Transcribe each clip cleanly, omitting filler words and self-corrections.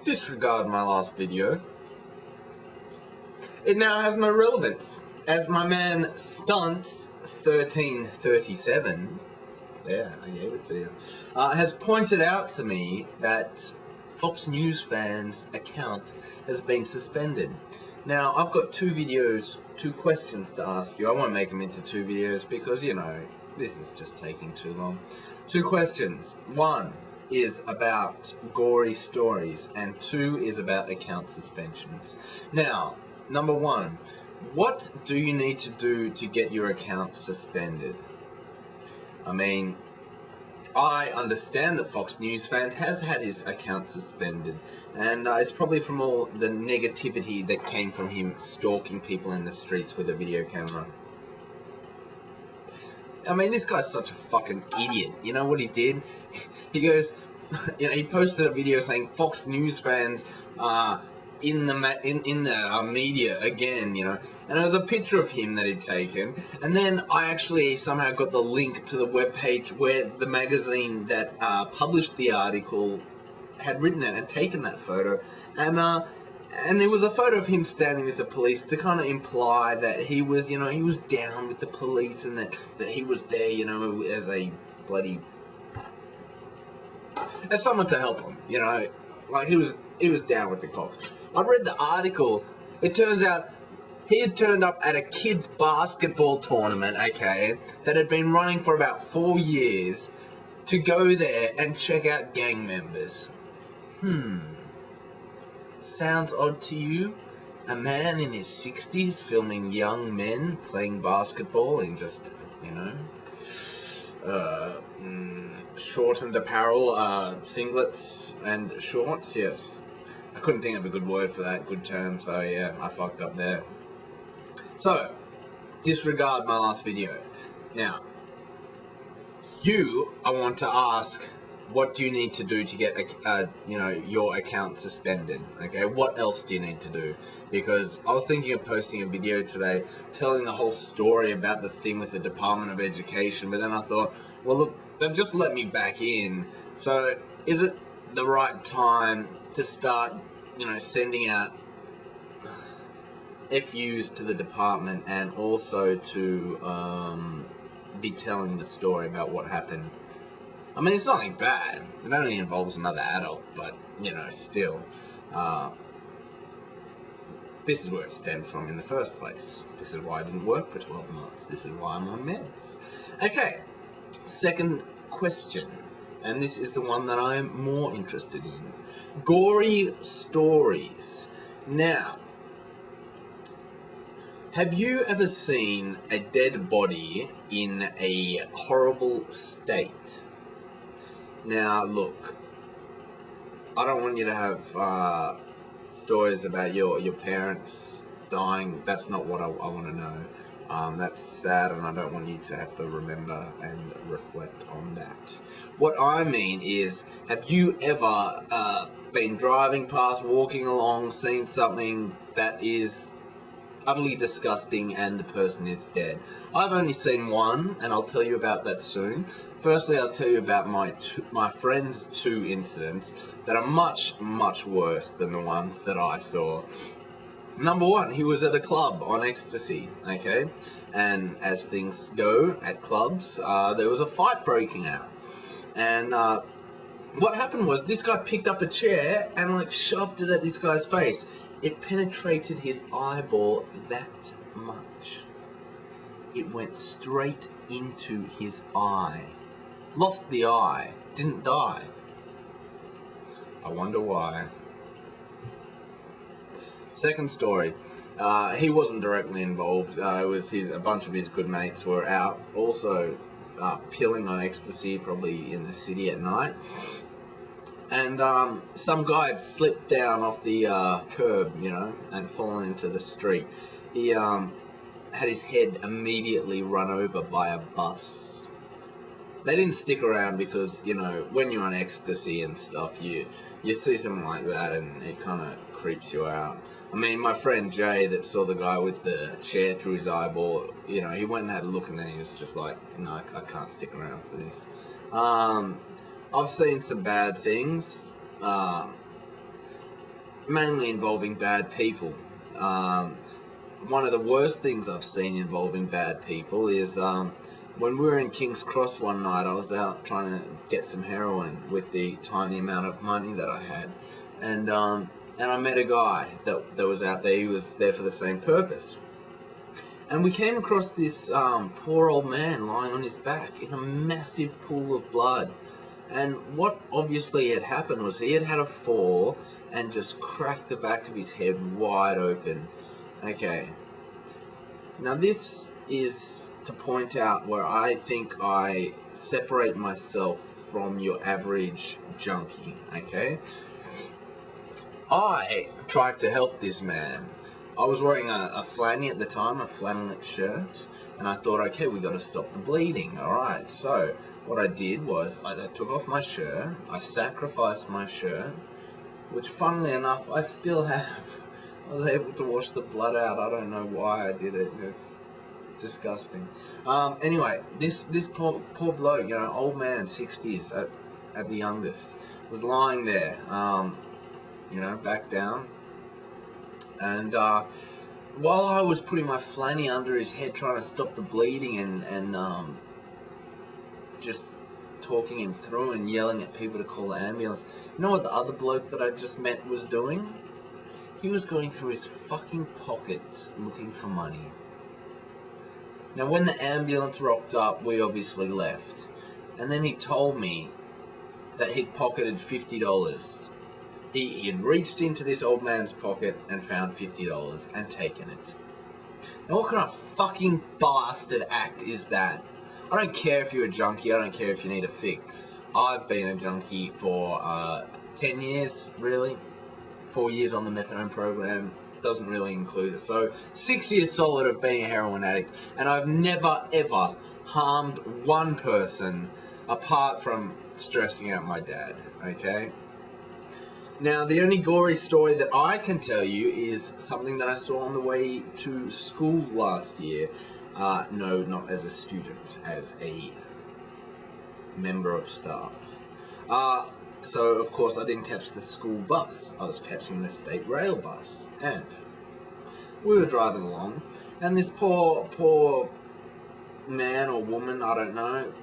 disregard my last video. It now has no relevance, as my man Stunts1337, yeah, I gave it to you, has pointed out to me that Fox News fans' account has been suspended. Now, I've got two questions to ask you. I won't make them into two videos because, you know, this is just taking too long. Two questions. One is about Gory Stories, and two is about account suspensions. Now, number one, what do you need to do to get your account suspended? I mean, I understand that Fox News fan has had his account suspended, and it's probably from all the negativity that came from him stalking people in the streets with a video camera. I mean, this guy's such a fucking idiot. You know what he did? He goes, you know, he posted a video saying Fox News fans in the media again, you know, and it was a picture of him that he'd taken, and then I actually somehow got the link to the webpage where the magazine that published the article had written it and taken that photo, and it was a photo of him standing with the police to kind of imply that he was, you know, he was down with the police and that he was there, you know, as a bloody, as someone to help him, you know, like he was down with the cops. I read the article. It turns out he had turned up at a kids' basketball tournament, okay, that had been running for about 4 years, to go there and check out gang members. Sounds odd to you? A man in his 60s filming young men playing basketball in just, you know, shortened apparel, singlets and shorts, yes. I couldn't think of a good word for that, good term, so yeah, I fucked up there. So, disregard my last video. Now, I want to ask, what do you need to do to get, you know, your account suspended? Okay, what else do you need to do? Because I was thinking of posting a video today telling the whole story about the thing with the Department of Education, but then I thought, well, look, they've just let me back in, so is it the right time to start, you know, sending out FUs to the department and also to be telling the story about what happened? I mean, it's nothing bad. It only involves another adult, but, you know, still. This is where it stemmed from in the first place. This is why I didn't work for 12 months. This is why I'm on meds. Okay, second question. And this is the one that I am more interested in. Gory Stories. Now, have you ever seen a dead body in a horrible state? Now, look, I don't want you to have stories about your parents dying. That's not what I want to know. That's sad, and I don't want you to have to remember and reflect on that. What I mean is, have you ever been driving past, walking along, seen something that is utterly disgusting and the person is dead? I've only seen one, and I'll tell you about that soon. Firstly, I'll tell you about my friend's two incidents that are much, much worse than the ones that I saw. Number one, he was at a club on ecstasy, okay? And as things go at clubs, there was a fight breaking out. And what happened was, this guy picked up a chair and like shoved it at this guy's face. It penetrated his eyeball that much. It went straight into his eye. Lost the eye, didn't die. I wonder why. Second story. He wasn't directly involved. It was a bunch of his good mates were out, also pilling on ecstasy, probably in the city at night. And some guy had slipped down off the curb, you know, and fallen into the street. He had his head immediately run over by a bus. They didn't stick around because, you know, when you're on ecstasy and stuff, you see something like that and it kind of creeps you out. I mean, my friend Jay that saw the guy with the chair through his eyeball, you know, he went and had a look and then he was just like, no, I can't stick around for this. I've seen some bad things. mainly involving bad people. One of the worst things I've seen involving bad people is when we were in King's Cross one night. I was out trying to get some heroin with the tiny amount of money that I had, and I met a guy that was out there. He was there for the same purpose. And we came across this poor old man lying on his back in a massive pool of blood. And what obviously had happened was he had had a fall and just cracked the back of his head wide open. Okay. Now this is to point out where I think I separate myself from your average junkie, okay? I tried to help this man. I was wearing a flanny at the time, a flannelette shirt, and I thought, okay, we got to stop the bleeding. Alright, so what I did was I took off my shirt, I sacrificed my shirt, which funnily enough I still have. I was able to wash the blood out. I don't know why I did it. It's disgusting. Anyway, this poor bloke, you know, old man, 60s at the youngest, was lying there, you know, back down. And while I was putting my flanny under his head trying to stop the bleeding and just talking him through and yelling at people to call the ambulance, you know what the other bloke that I just met was doing? He was going through his fucking pockets looking for money. Now when the ambulance rocked up, we obviously left. And then he told me that he'd pocketed $50. He had reached into this old man's pocket and found $50 and taken it. Now what kind of fucking bastard act is that? I don't care if you're a junkie, I don't care if you need a fix. I've been a junkie for 10 years, really. 4 years on the methadone program, doesn't really include it. So 6 years solid of being a heroin addict, and I've never ever harmed one person apart from stressing out my dad, okay? Now, the only gory story that I can tell you is something that I saw on the way to school last year. No, not as a student, as a member of staff. So, of course, I didn't catch the school bus. I was catching the state rail bus. And we were driving along, and this poor man or woman, I don't know,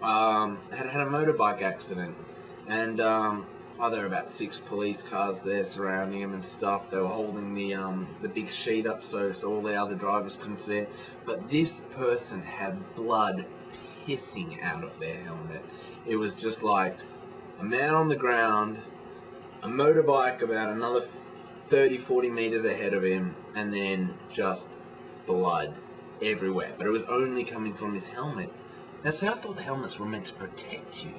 had had a motorbike accident. And there were about 6 police cars there surrounding him and stuff. They were holding the big sheet up so all the other drivers couldn't see it. But this person had blood pissing out of their helmet. It was just like a man on the ground, a motorbike about another 30-40 meters ahead of him, and then just blood everywhere. But it was only coming from his helmet. Now, see, I thought the helmets were meant to protect you.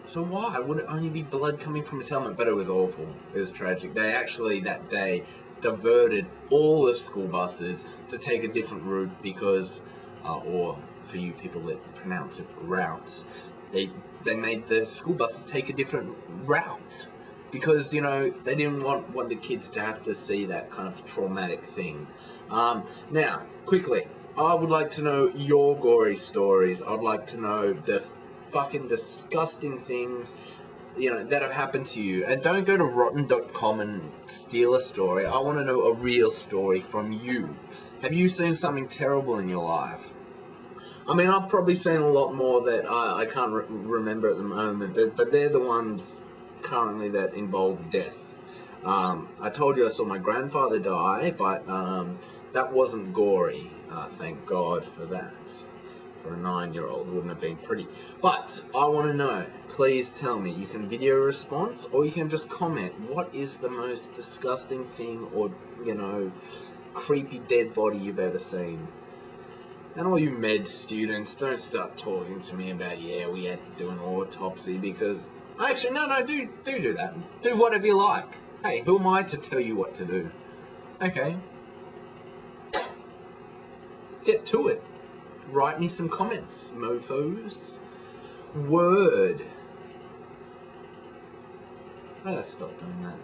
So why would it only be blood coming from his helmet? But it was awful. It was tragic. They actually, that day, diverted all the school buses to take a different route because, or for you people that pronounce it, routes, they made the school buses take a different route because, you know, they didn't want the kids to have to see that kind of traumatic thing. Now, quickly, I would like to know your gory stories. I'd like to know the fucking disgusting things, you know, that have happened to you. And don't go to rotten.com and steal a story. I want to know a real story from you. Have you seen something terrible in your life? I mean, I've probably seen a lot more that I can't remember at the moment, but they're the ones currently that involve death. I told you I saw my grandfather die, but that wasn't gory. Thank God for that. For a 9-year-old, wouldn't have been pretty. But I want to know, please tell me. You can video response or you can just comment. What is the most disgusting thing or, you know, creepy dead body you've ever seen? And all you med students, don't start talking to me about, yeah, we had to do an autopsy because... Actually, no, do that. Do whatever you like. Hey, who am I to tell you what to do? Okay. Get to it. Write me some comments, mofos. Word. I gotta stop doing that.